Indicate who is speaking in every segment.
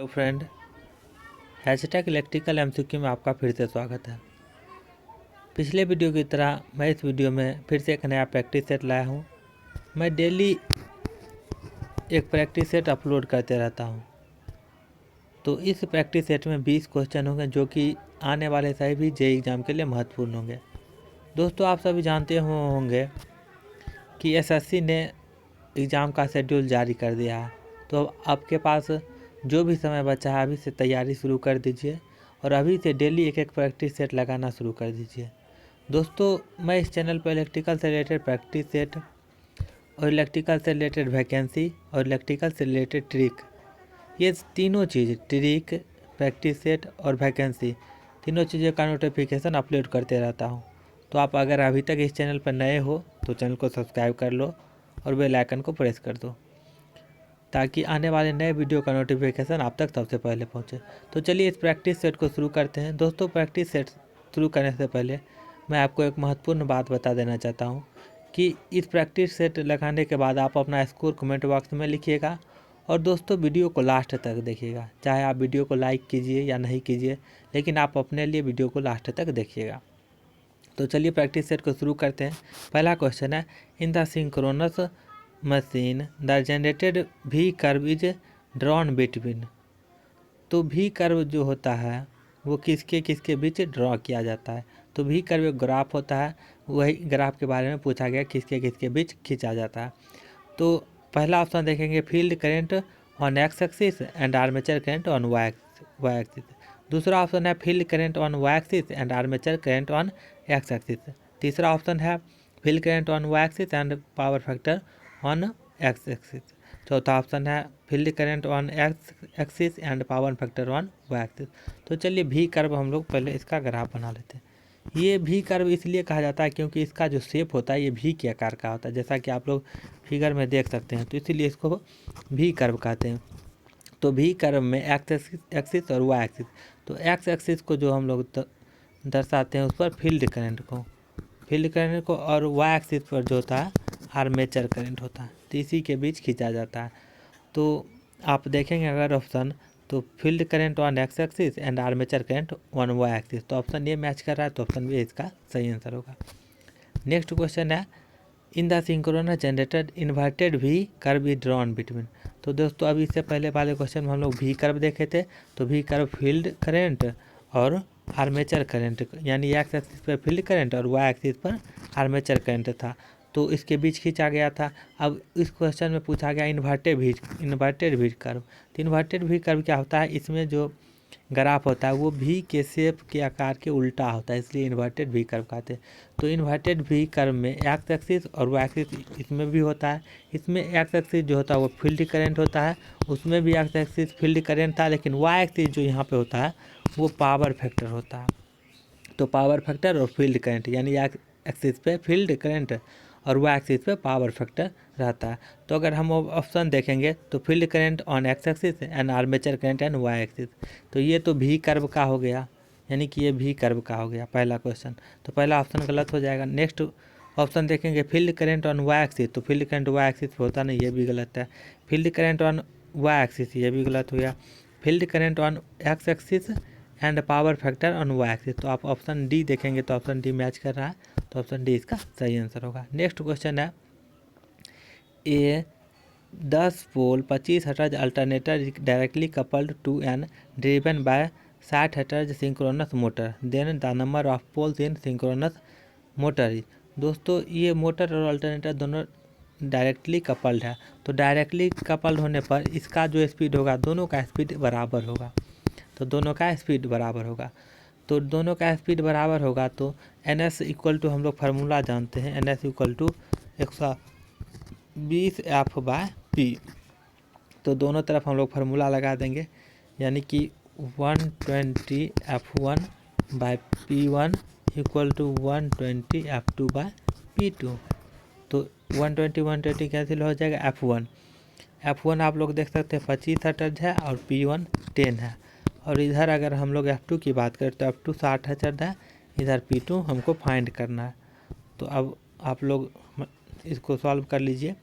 Speaker 1: Hello friend, hashtag electrical MCQ में आपका फिर से स्वागत है। पिछले वीडियो की तरह मैं इस वीडियो में फिर से एक नया प्रैक्टिस सेट लाया हूँ। मैं डेली एक प्रैक्टिस सेट अपलोड करते रहता हूँ। तो इस प्रैक्टिस सेट में 20 क्वेश्चन होंगे जो कि आने वाले सभी भी जेईई एग्ज़ाम के लिए महत्वपूर्ण होंगे। दोस्तों, आप सभी जानते होंगे कि एसएससी ने एग्ज़ाम का शेड्यूल जारी कर दिया है। तो अब आपके पास जो भी समय बचा है अभी से तैयारी शुरू कर दीजिए और अभी से डेली एक एक प्रैक्टिस सेट लगाना शुरू कर दीजिए। दोस्तों, मैं इस चैनल पर इलेक्ट्रिकल से रिलेटेड प्रैक्टिस सेट और इलेक्ट्रिकल से रिलेटेड वैकेंसी और इलेक्ट्रिकल से रिलेटेड ट्रिक, ये तीनों चीज़ ट्रिक, प्रैक्टिस सेट और वैकेंसी, तीनों चीज़ों का नोटिफिकेशन अपलोड करते रहता हूँ। तो आप अगर अभी तक इस चैनल पर नए हो तो चैनल को सब्सक्राइब कर लो और बेल आइकन को प्रेस कर दो ताकि आने वाले नए वीडियो का नोटिफिकेशन आप तक सबसे पहले पहुंचे। तो चलिए इस प्रैक्टिस सेट को शुरू करते हैं। दोस्तों, प्रैक्टिस सेट शुरू करने से पहले मैं आपको एक महत्वपूर्ण बात बता देना चाहता हूं कि इस प्रैक्टिस सेट लगाने के बाद आप अपना स्कोर कमेंट बॉक्स में लिखिएगा और दोस्तों वीडियो को लास्ट तक देखिएगा। चाहे आप वीडियो को लाइक कीजिए या नहीं कीजिए, लेकिन आप अपने लिए वीडियो को लास्ट तक देखिएगा। तो चलिए प्रैक्टिस सेट को शुरू करते हैं। पहला क्वेश्चन है, in the synchronous machine the generated भी कर्व इज ड्रॉन बिटवीन। तो भी कर्व जो होता है वो किसके किसके बीच ड्रॉ किया जाता है। तो भी कर्व एक ग्राफ होता है, वही ग्राफ के बारे में पूछा गया किसके किसके बीच खींचा जाता है। तो पहला ऑप्शन देखेंगे, field current on X axis and armature current on Y axis. दूसरा ऑप्शन है field current on Y axis and armature current on X axis. तीसरा ऑप्शन है field current on Y axis and power factor on X axis. चौथा option है field current on X axis and power factor on Y axis. तो चलिए भी curve हम लोग पहले इसका ग्राफ बना लेते हैं। ये भी कर्व इसलिए कहा जाता है क्योंकि इसका जो शेप होता है ये भी के आकार का होता है, जैसा कि आप लोग फिगर में देख सकते हैं। तो इसीलिए इसको भी कर्व कहते हैं। तो भी कर्व में एक्स एक्सिस और वाई एक्सिस, तो एक्स एक्सिस को जो हम लोग दर्शाते हैं उस पर फील्ड करंट को और वाई एक्सिस पर जो होता है आर्मेचर करंट होता है, तो इसी के बीच खींचा जाता है। तो आप देखेंगे अगर ऑप्शन, तो field current on X axis and armature current on Y axis, तो ऑप्शन ये मैच कर रहा है, तो ऑप्शन बी इसका सही आंसर होगा। नेक्स्ट क्वेश्चन है, in the synchronous generated inverted भी कर्व इज ड्रॉन बिटवीन। तो दोस्तों, अभी इससे पहले वाले क्वेश्चन में हम लोग भी कर्व देखे थे। तो भी कर्व फील्ड करंट और आर्मेचर करंट, यानी एक्स एक्सिस पर फील्ड करंट और वाई एक्सिस पर आर्मेचर करंट था, तो इसके बीच खींचा गया था। अब इस क्वेश्चन में पूछा गया इन्वर्टेड भी कर्व। तो इन्वर्टेड भी कर्व क्या होता है, इसमें जो ग्राफ होता है वो भी के शेप के आकार के उल्टा होता है, इसलिए इन्वर्टेड भी कर्व कहते हैं। तो इन्वर्टेड भी कर्व में एक्स एक्सिस और वाई एक्सिस इसमें भी होता है। इसमें एक्स एक्सिस जो होता है वो फील्ड करंट होता है, उसमें भी एक्स एक्सिस फील्ड करंट था, लेकिन वाई एक्सिस जो यहाँ पे होता है वो पावर फैक्टर होता है। तो पावर फैक्टर और फील्ड करंट, यानी एक्स एक्सिस पे फील्ड करंट और वाई एक्सिस पे पावर फैक्टर रहता है। तो अगर हम ऑप्शन देखेंगे तो field current on X axis and armature current and Y axis, तो ये तो भी कर्व का हो गया, यानी कि ये भी कर्व का हो गया पहला क्वेश्चन। तो पहला ऑप्शन गलत हो जाएगा। नेक्स्ट ऑप्शन देखेंगे, field current on Y axis, तो फील्ड करंट वाई एक्सिस पे होता नहीं, ये भी गलत है। Field current on Y axis, ये भी गलत हो गया। Field current on X axis and power factor on Y axis, तो आप ऑप्शन डी देखेंगे तो ऑप्शन डी मैच कर रहा है, तो ऑप्शन डी इसका सही आंसर होगा। नेक्स्ट क्वेश्चन है, a 10 pole 25 hertz alternator directly coupled to an driven by 60 hertz synchronous motor, then the number of poles in synchronous motor. दोस्तों, ये मोटर और अल्टरनेटर दोनों डायरेक्टली कपल्ड है। तो डायरेक्टली कपल्ड होने पर इसका जो स्पीड होगा दोनों का स्पीड बराबर होगा। तो दोनों का स्पीड बराबर होगा, तो दोनों का स्पीड बराबर होगा तो एन एस इक्वल टू, हम लोग फार्मूला जानते हैं, N S equal to 120 F by P. तो दोनों तरफ हम लोग फार्मूला लगा देंगे, यानी कि 120 F1 bye P1 equal to 120 F2 bye P2। तो 120 कैंसिल हो जाएगा। F1 आप लोग देख सकते हैं 25 हर्ट्ज है और P1 10 है। और इधर अगर हम लोग F2 की बात करें तो F2 60 हर्ट्ज है, इधर P2 हमको फाइंड करना है। तो अब आप लोग इसको सॉल्व कर लीजिए।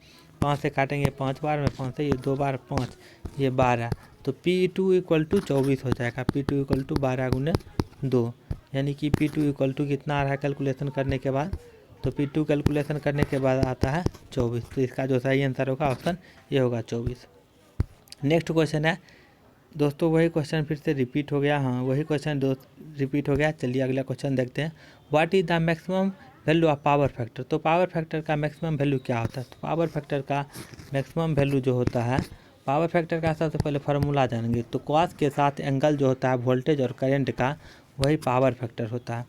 Speaker 1: 5 से काटेंगे 5 बार में, 5 से ये 2 बार 5, ये 12, तो P2 इक्वल टू 24 हो जाएगा, P2 इक्वल टू 12 गुने 2, यानी कि P2 इक्वल टू कितना आ रहा है कैलकुलेशन करने के बाद, तो P2 कैलकुलेशन करने के बाद आता है 24। तो इसका जो सही आंसर होगा ऑप्शन ये होगा 24। नेक्स्ट क्वेश्चन है दोस्तों, वही क्वेश्चन फिर से रिपीट हो गया, हाँ वही क्वेश्चन रिपीट हो गया। चलिए अगला क्वेश्चन देखते हैं। What is the maximum value of power factor. तो पावर फैक्टर का मैक्सिमम वैल्यू क्या होता है। तो पावर फैक्टर का मैक्सिमम वैल्यू जो होता है, पावर फैक्टर का सबसे पहले फार्मूला जानेंगे। तो कॉस के साथ एंगल जो होता है वोल्टेज और करंट का, वही पावर फैक्टर होता है।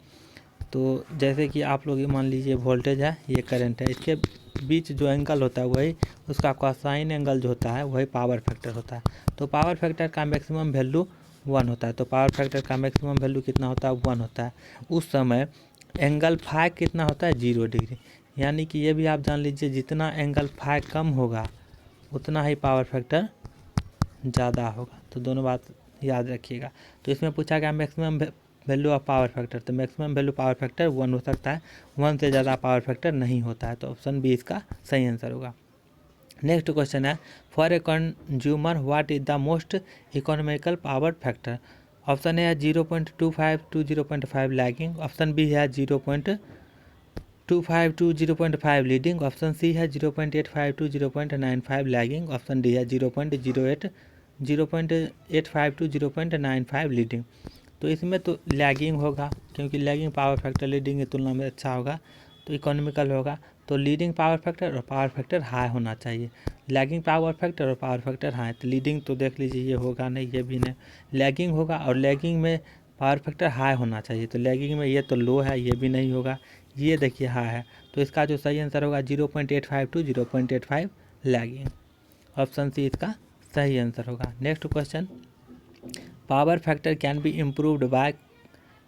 Speaker 1: तो जैसे कि आप लोग मान लीजिए वोल्टेज है, ये करंट है, इसके बीच जो एंगल होता है वही उसका कोसाइन एंगल जो होता है वही पावर फैक्टर होता है। तो पावर फैक्टर का मैक्सिमम वैल्यू 1 होता है। तो पावर फैक्टर का मैक्सिमम वैल्यू कितना होता है, 1 होता है। उस समय एंगल फाई कितना होता है, 0 डिग्री। यानी कि ये भी आप जान लीजिए, जितना एंगल फाई कम होगा उतना ही पावर फैक्टर ज़्यादा होगा। तो दोनों बात याद रखिएगा। तो इसमें पूछा गया maximum value of power factor, तो मैक्सिमम वैल्यू पावर फैक्टर 1 हो सकता है, 1 से ज़्यादा पावर फैक्टर नहीं होता है। तो ऑप्शन बी इसका सही आंसर होगा। नेक्स्ट क्वेश्चन है, for a consumer what is the most economical power factor. Option A है 0.25 to 0.5 लैगिंग, ऑप्शन बी है 0.25 to 0.5 लीडिंग, ऑप्शन सी है 0.85 to 0.95 लैगिंग, ऑप्शन डी है 0.85 to 0.95 लीडिंग। तो इसमें तो लैगिंग होगा, क्योंकि लैगिंग पावर फैक्टर लीडिंग की तुलना में अच्छा होगा, तो इकोनॉमिकल होगा। तो लीडिंग पावर फैक्टर और पावर फैक्टर हाई होना चाहिए। लैगिंग पावर फैक्टर और पावर फैक्टर हाई, तो लीडिंग तो देख लीजिए ये होगा नहीं, ये भी नहीं, लैगिंग होगा। और लैगिंग में पावर फैक्टर हाई होना चाहिए, तो लैगिंग में ये तो लो है, ये भी नहीं होगा, ये देखिए हाई है। तो इसका जो सही आंसर होगा 0.85 to 0.85 लैगिंग, ऑप्शन सी इसका सही आंसर होगा। Next question, power factor can be improved by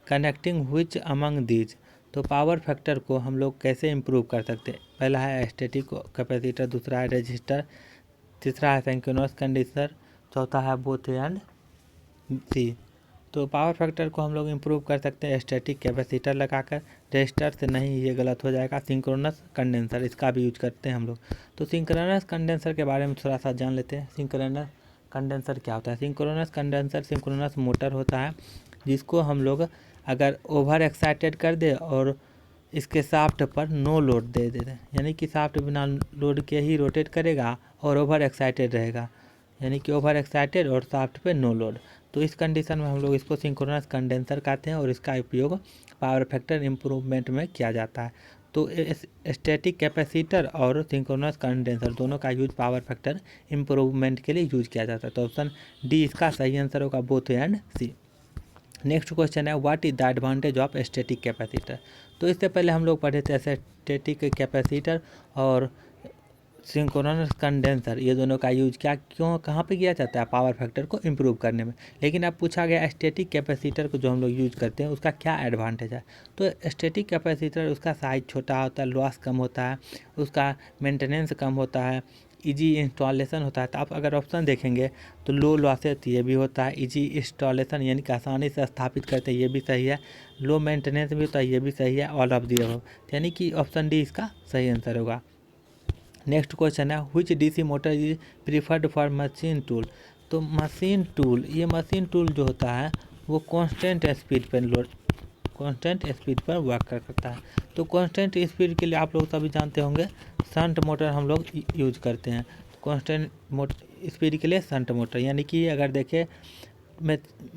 Speaker 1: connecting which among these. तो पावर फैक्टर को हम लोग कैसे इम्प्रूव कर सकते हैं। पहला है स्टैटिक कैपेसिटर, दूसरा है रजिस्टर, तीसरा है सिंक्रोनस कंडीशनर, चौथा है बोथ एंड सी। तो पावर फैक्टर को हम लोग इम्प्रूव कर सकते हैं स्टैटिक कैपेसिटर लगाकर, रजिस्टर से नहीं, ये गलत हो जाएगा, सिंक्रोनस कंडेंसर इसका भी यूज करते हैं हम लोग। तो सिंक्रोनस कंडेंसर के बारे में थोड़ा सा जान लेते हैं। सिंक्रोनस कंडेंसर क्या होता है। सिंक्रोनस कंडेंसर सिंक्रोनस मोटर होता है, जिसको हम लोग अगर ओवर एक्साइटेड कर दे और इसके शाफ्ट पर नो लोड दे देते, यानी कि शाफ्ट बिना लोड के ही रोटेट करेगा और ओवर एक्साइटेड रहेगा, यानी कि ओवर एक्साइटेड और शाफ्ट पे नो लोड। तो इस कंडीशन में हम लोग इसको सिंक्रोनस कंडेंसर कहते हैं और इसका उपयोग पावर फैक्टर इम्प्रूवमेंट में किया जाता है। तो स्टैटिक कैपेसिटर और सिंक्रोनस कंडेंसर दोनों का यूज पावर फैक्टर इम्प्रूवमेंट के लिए यूज किया जाता है। तो ऑप्शन डी इसका सही आंसर होगा, both and C. Next question है, what is the advantage of static capacitor. तो इससे पहले हम लोग पढ़े थे स्टैटिक कैपेसिटर और सिंक्रोनस कंडेंसर, ये दोनों का यूज कहाँ पे किया जाता है, पावर फैक्टर को इम्प्रूव करने में। लेकिन अब पूछा गया स्टैटिक कैपेसिटर को जो हम लोग यूज करते हैं उसका क्या एडवांटेज है। तो स्टैटिक कैपेसिटर उसका साइज छोटा होता है, लॉस कम होता है, उसका मेंटेनेंस कम होता है, इजी इंस्टॉलेशन होता है। तो आप अगर ऑप्शन देखेंगे तो लो लॉसेस ये भी होता है, इजी इंस्टॉलेशन यानी कि आसानी से स्थापित करते हैं, ये भी सही है, लो मेंटेनेंस भी होता है, ये भी सही है, ऑल ऑफ दी अबव, यानी कि ऑप्शन डी इसका सही आंसर होगा। नेक्स्ट क्वेश्चन है, which DC motor is preferred for machine tool. तो मशीन टूल, ये मशीन टूल जो होता है वो कांस्टेंट स्पीड पर वर्क करता है। तो कांस्टेंट स्पीड के लिए आप लोग सभी जानते होंगे शंट मोटर हम लोग यूज करते हैं। कांस्टेंट स्पीड के लिए शंट मोटर, यानी कि अगर देखें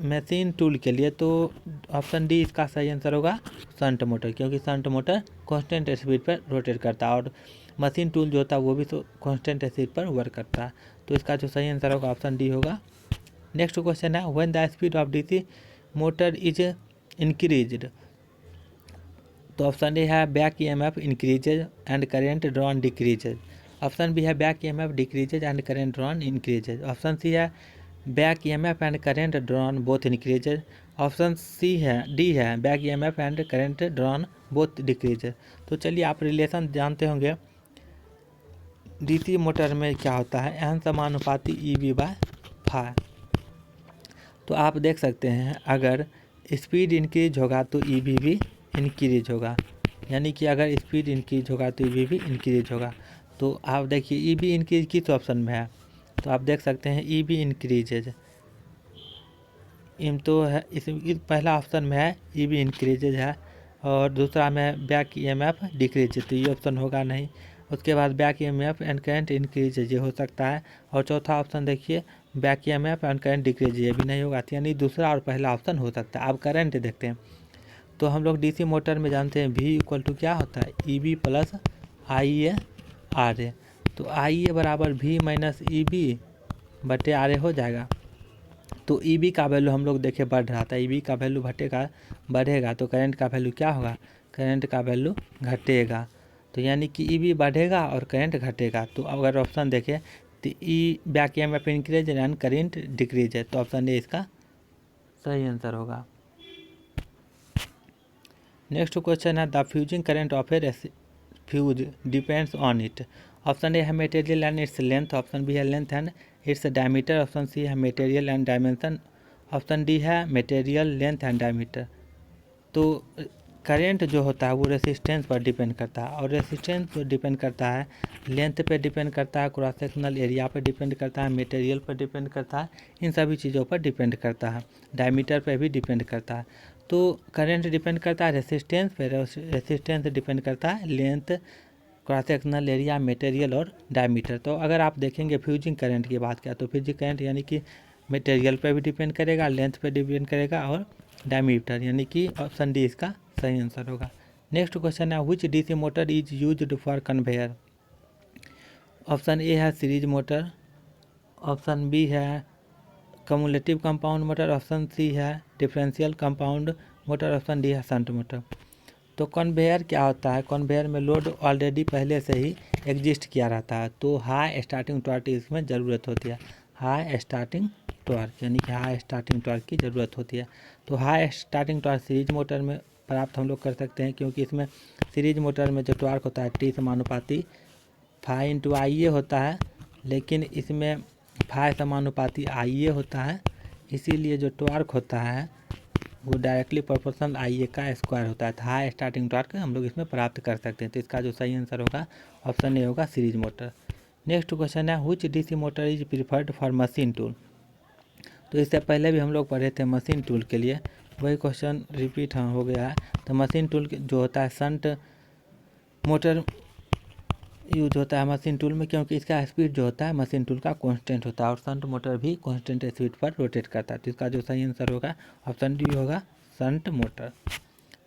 Speaker 1: मशीन टूल के लिए तो ऑप्शन डी इसका सही आंसर होगा, शंट मोटर, क्योंकि शंट मोटर कांस्टेंट स्पीड पर रोटेट करता है और मशीन टूल जो होता है वो भी तो कांस्टेंट स्पीड पर वर्क करता है। तो इसका जो सही आंसर होगा ऑप्शन डी होगा। नेक्स्ट क्वेश्चन है, when the speed of DC motor is increased. तो ऑप्शन ए है back EMF increases and current drawn decreases, option B है back EMF decreases and current drawn increases, option C है back EMF and current drawn both increases, option C है D है back EMF and current drawn both decreases. तो चलिए आप relation जानते होंगे DC motor में क्या होता है, एन समानुपाती EB/φ। तो आप देख सकते हैं अगर स्पीड इंक्रीज होगा तो EB भी इंक्रीज होगा, यानी कि अगर स्पीड इंक्रीज होगा तो EB भी इंक्रीज होगा। तो आप देखिए EB इंक्रीज किस ऑप्शन में है, तो आप देख सकते हैं EB इंक्रीजेज, इम तो है इस पहला ऑप्शन में है ई बी इंक्रीजेज है, और दूसरा में बैक ईएमएफ डिक्रीज, तो ये ऑप्शन होगा नहीं। उसके बाद back EMF and current increase ये हो सकता है, और चौथा ऑप्शन देखिए back EMF and current decrease ये भी नहीं होगा, यानी दूसरा और पहला ऑप्शन हो सकता है। अब करंट देखते हैं, तो हम लोग डीसी मोटर में जानते हैं V इक्वल टू क्या होता है, E B plus I A R A, तो आई ए बराबर V माइनस ई बी बटे आर ए हो जाएगा। तो ई बी का वैल्यू हम लोग देखे बढ़ रहा था, ई बी का वैल्यू बढ़ेगा तो करंट का वैल्यू क्या होगा, करंट का वैल्यू घटेगा। तो यानी कि ई बी बढ़ेगा और करंट घटेगा। तो अगर ऑप्शन देखें तो E back EMF increase and current decrease है, तो ऑप्शन ए इसका सही आंसर होगा। नेक्स्ट क्वेश्चन है the fusing current of a fuse depends on it. Option A है material and its length, option B है length and its diameter, option C है material and dimension, option D है material length and diameter. तो current जो होता है वो resistance पर डिपेंड करता है, और रेसिस्टेंस पर डिपेंड करता है, लेंथ पे डिपेंड करता है, क्रॉस सेक्शनल एरिया पर डिपेंड करता है, मटेरियल पर डिपेंड करता है, इन सभी चीज़ों पर डिपेंड करता है, डायमीटर पर भी डिपेंड करता है। तो करंट डिपेंड करता है रेसिस्टेंस पे, रेसिस्टेंस डिपेंड करता है length, cross sectional area, material और डायमीटर। तो अगर आप देखेंगे फ्यूजिंग करंट की बात किया तो फ्यूजिंग करंट यानी कि मटेरियल पर भी डिपेंड करेगा, लेंथ पर डिपेंड करेगा और डायमीटर, यानी कि ऑप्शन डी इसका सही आंसर होगा। नेक्स्ट क्वेश्चन है which DC motor is used for conveyor. Option A है सीरीज मोटर, ऑप्शन बी है cumulative compound motor, option C है differential compound motor, option D है शंट मोटर। तो कन्वेयर क्या होता है, कन्वेयर में लोड ऑलरेडी पहले से ही एग्जिस्ट किया रहता है, तो हाई स्टार्टिंग टॉर्क की इसमें ज़रूरत होती है, हाई स्टार्टिंग टॉर्क यानी कि हाई स्टार्टिंग टॉर्क की ज़रूरत होती है। तो high starting torque series motor में प्राप्त हम लोग कर सकते हैं, क्योंकि इसमें सीरीज मोटर में जो टॉर्क होता है टी समानुपाती फाई इंटू आई ए होता है, लेकिन इसमें फाई समानुपाती आई ए होता है, इसीलिए जो टॉर्क होता है वो डायरेक्टली प्रोपोर्शनल आई ए का स्क्वायर होता है। तो हाई स्टार्टिंग टॉर्क हम लोग इसमें प्राप्त कर सकते हैं, तो इसका जो सही आंसर होगा ऑप्शन ए होगा सीरीज मोटर। नेक्स्ट क्वेश्चन है which DC motor is preferred for machine tool. तो इससे पहले भी हम लोग पढ़े थे मशीन टूल के लिए, वही क्वेश्चन रिपीट हो गया है। तो मशीन टूल जो होता है शंट मोटर यूज होता है मशीन टूल में, क्योंकि इसका स्पीड जो होता है मशीन टूल का कांस्टेंट होता है, और शंट मोटर भी कांस्टेंट स्पीड पर रोटेट करता है। तो इसका जो सही आंसर होगा ऑप्शन डी होगा शंट मोटर।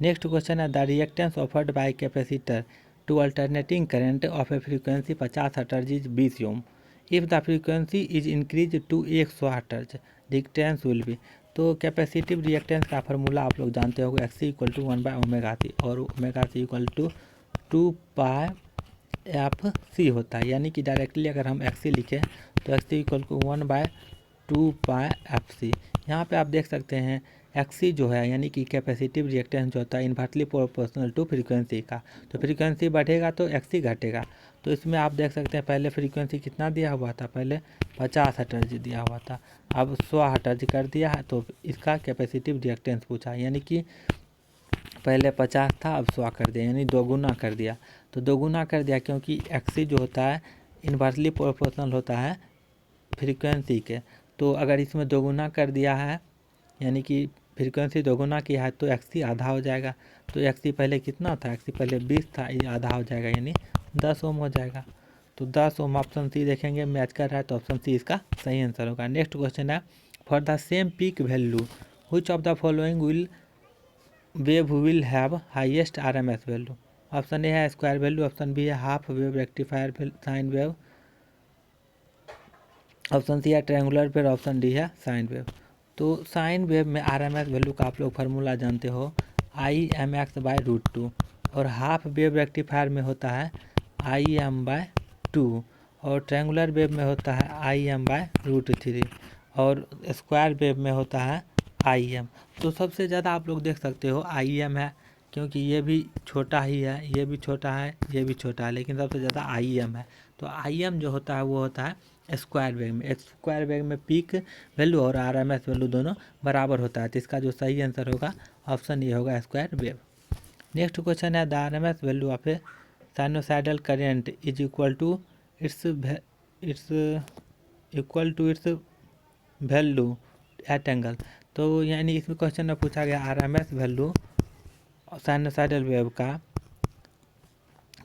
Speaker 1: नेक्स्ट क्वेश्चन है the reactance offered by capacitor to alternating current of a frequency 50 hertz is 20 ohm, if the frequency is increase to 100 hertz reactance will be. तो capacitive reactance का formula आप लोग जानते होंगे, x C equal to 1/ω_c, और ω_c equal to 2π/f होता है, यानी कि डायरेक्टली अगर हम एक्स सी लिखें तो x C equal to 1/2π/f। यहाँ पे आप देख सकते हैं एक्स सी जो है यानी कि कैपेसिटिव रिएक्टेंस जो होता है इन्वर्सली प्रोपोर्शनल टू फ्रीक्वेंसी का, तो फ्रीक्वेंसी बढ़ेगा तो एक्स सी घटेगा। तो इसमें आप देख सकते हैं पहले फ्रीक्वेंसी कितना दिया हुआ था, पहले 50 हर्ट्ज दिया हुआ था, अब 100 हर्ट्ज कर दिया है, तो इसका कैपेसिटिव रिएक्टेंस पूछा, यानी कि पहले 50 था अब 100 कर दिया, यानी दोगुना कर दिया। तो दोगुना कर दिया क्योंकि एक्स सी जो होता है इन्वर्सली प्रोपोर्शनल होता है फ्रीक्वेंसी के, तो अगर इसमें दोगुना कर दिया है यानी कि फ्रीक्वेंसी दोगुना किया है तो एक्स सी आधा हो जाएगा। तो एक्स सी पहले कितना था, एक्स सी पहले 20 था, ये आधा हो जाएगा यानी 10 ओम हो जाएगा। तो 10 ओम ऑप्शन सी देखेंगे मैच कर रहा है, तो ऑप्शन सी इसका सही आंसर होगा। नेक्स्ट क्वेश्चन है for the same peak value which of the following wave will have highest RMS value. Option A है स्क्वायर वैल्यू, ऑप्शन बी है half wave rectifier sine wave, option C है triangular wave, option D है sine wave. तो sine wave में RMS value का आप लोग formula जानते हो IMX/√2, और हाफ वेव रेक्टिफायर में होता है IM/2, और ट्रायंगुलर वेव में होता है IM/√3, और स्क्वायर वेव में होता है IM। तो सबसे ज़्यादा आप लोग देख सकते हो IM है, क्योंकि ये भी छोटा ही है, ये भी छोटा है, ये भी छोटा है, लेकिन सबसे ज़्यादा IM है। तो IM जो होता है वो होता है स्क्वायर वेव में, स्क्वायर वेव में पीक वैल्यू और आरएमएस वैल्यू दोनों बराबर होता है, तो इसका जो सही आंसर होगा ऑप्शन ये होगा स्क्वायर वेव। नेक्स्ट क्वेश्चन है the RMS value of a sinusoidal current is equal to its value at angle. तो यानी इसमें क्वेश्चन में पूछा गया RMS वैल्यू साइनोसाइडल वेव का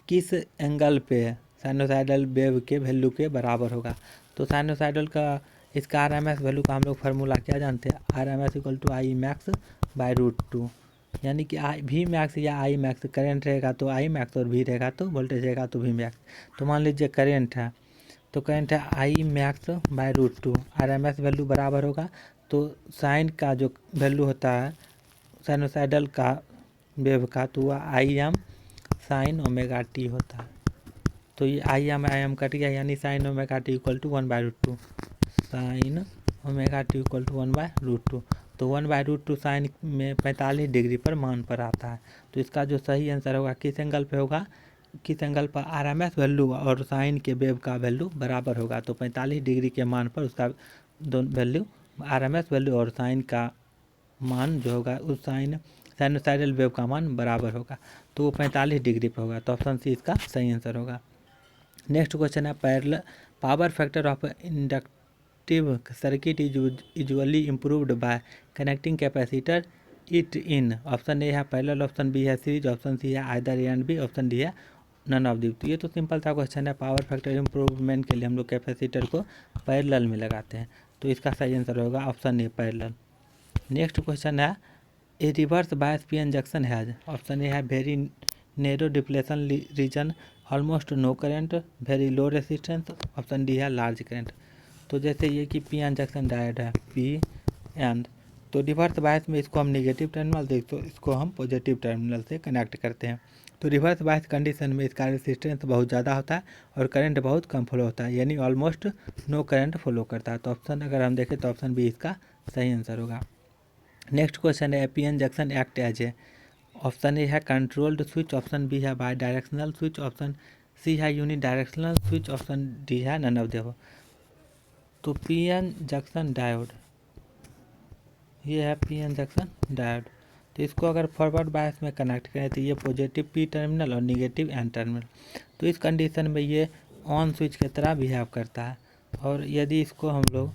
Speaker 1: किस एंगल पे साइनोसाइडल वेव के वैल्यू के बराबर होगा। तो साइनोसाइडल का इसका RMS वैल्यू का हम लोग फार्मूला क्या जानते हैं, RMS equal to I max by √2, यानी कि वी मैक्स या आई मैक्स, करेंट रहेगा तो आई मैक्स और वी रहेगा तो वोल्टेज रहेगा तो वी मैक्स। तो मान लीजिए करेंट है, तो करेंट है आई मैक्स बाई √2, RMS वैल्यू बराबर होगा तो साइन का जो वैल्यू होता है साइनोसाइडल का वेव का, तो वह IM साइन ओमेगा टी होता है। तो ये IM कट गया, यानी sine omega T equal to 1/√2, sine omega T equal to 1/√2। तो 1/√2 साइन में 45 डिग्री पर मान पर आता है। तो इसका जो सही आंसर होगा किस एंगल पे होगा, किस एंगल पर RMS वैल्यू और साइन के वेव का वैल्यू बराबर होगा। तो 45 डिग्री के मान पर उसका दोनों वैल्यू RMS वैल्यू और साइन का मान जो होगा उस साइनोसाइडल वेव का मान बराबर होगा, तो वो 45 डिग्री पर होगा। तो ऑप्शन सी इसका सही आंसर होगा। नेक्स्ट क्वेश्चन है parallel power factor of inductive circuit is usually improved by connecting capacitor it in. Option A है पैरेलल, ऑप्शन बी है सीरीज, ऑप्शन सी है either A and B, option D है none of the. तो ये तो simple सा question है, power factor improvement के लिए हम लोग कैपेसिटर को पैरेलल में लगाते हैं। तो इसका सही आंसर होगा option A parallel. Next question है a reverse bias PN junction has. Option A है very narrow depletion region, almost no current, very low resistance, option D है लार्ज करंट। तो जैसे ये कि PN जंक्शन डायोड है PN, तो reverse bias में इसको हम नेगेटिव टर्मिनल से इसको हम पॉजिटिव टर्मिनल से कनेक्ट करते हैं। तो रिवर्स बायस कंडीशन में इसका रेसिस्टेंस बहुत ज़्यादा होता है और करंट बहुत कम फ्लो होता है, यानी ऑलमोस्ट नो करंट फ्लो करता है। तो ऑप्शन अगर हम देखें तो ऑप्शन बी इसका सही आंसर होगा। नेक्स्ट क्वेश्चन है PN junction act as a. Option A है कंट्रोल्ड स्विच, ऑप्शन बी है bidirectional switch, option C है unidirectional switch, option D है नन ऑफ द अबव। तो PN जंक्शन डायोड, ये है PN junction diode. तो इसको अगर फॉरवर्ड बायस में कनेक्ट करें तो ये पॉजिटिव P टर्मिनल और निगेटिव N टर्मिनल। तो इस कंडीशन में ये ऑन स्विच की तरह बिहेव करता है। और यदि इसको हम लोग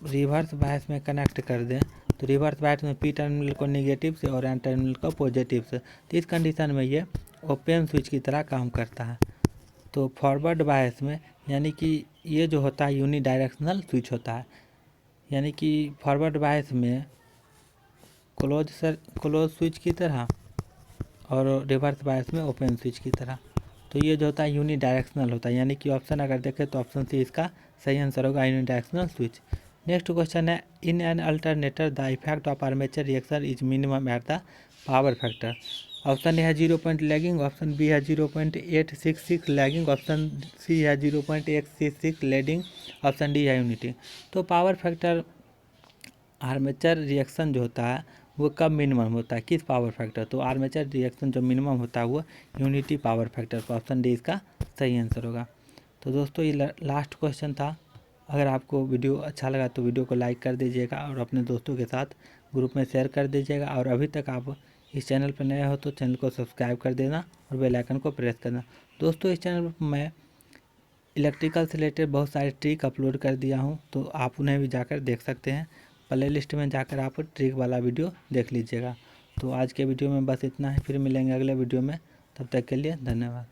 Speaker 1: रिवर्स बायस में कनेक्ट कर दें तो रिवर्स बायस में P टर्मिनल को निगेटिव से और N टर्मिनल को पॉजिटिव से, तो इस कंडीशन में ये ओपन स्विच की तरह काम करता है। तो फॉरवर्ड बायस में यानी कि ये जो होता है यूनि डायरेक्शनल स्विच होता है, यानी कि फॉरवर्ड बायस में क्लोज स्विच की तरह और रिवर्स बायस में ओपन स्विच की तरह। तो ये जो होता है यूनि डायरेक्शनल होता है, यानी कि ऑप्शन अगर देखें तो ऑप्शन सी इसका सही आंसर होगा unidirectional switch. Next question है in an alternator the effect of armature reaction is minimum at the power factor. Option A है 0 पॉइंट लैगिंग, ऑप्शन बी है 0.866 लैगिंग, ऑप्शन सी है 0.866 leading, option D है unity. तो power factor armature reaction जो होता है वो कब मिनिमम होता है, किस पावर फैक्टर। तो आर्मेचर रिएक्शन जो मिनिमम होता है वो यूनिटी पावर फैक्टर। तो ऑप्शन डी इसका सही आंसर होगा। तो दोस्तों ये लास्ट क्वेश्चन था। अगर आपको वीडियो अच्छा लगा तो वीडियो को लाइक कर दीजिएगा और अपने दोस्तों के साथ ग्रुप में शेयर कर दीजिएगा। और अभी तक आप इस चैनल पर नए हो तो चैनल को सब्सक्राइब कर देना और बेल आइकन को प्रेस करना। दोस्तों इस चैनल पर मैं इलेक्ट्रिकल से रिलेटेड बहुत सारे ट्रिक अपलोड कर दिया हूँ, तो आप उन्हें भी जाकर देख सकते हैं। प्ले लिस्ट में जाकर आप ट्रिक वाला वीडियो देख लीजिएगा। तो आज के वीडियो में बस इतना ही, फिर मिलेंगे अगले वीडियो में, तब तक के लिए धन्यवाद।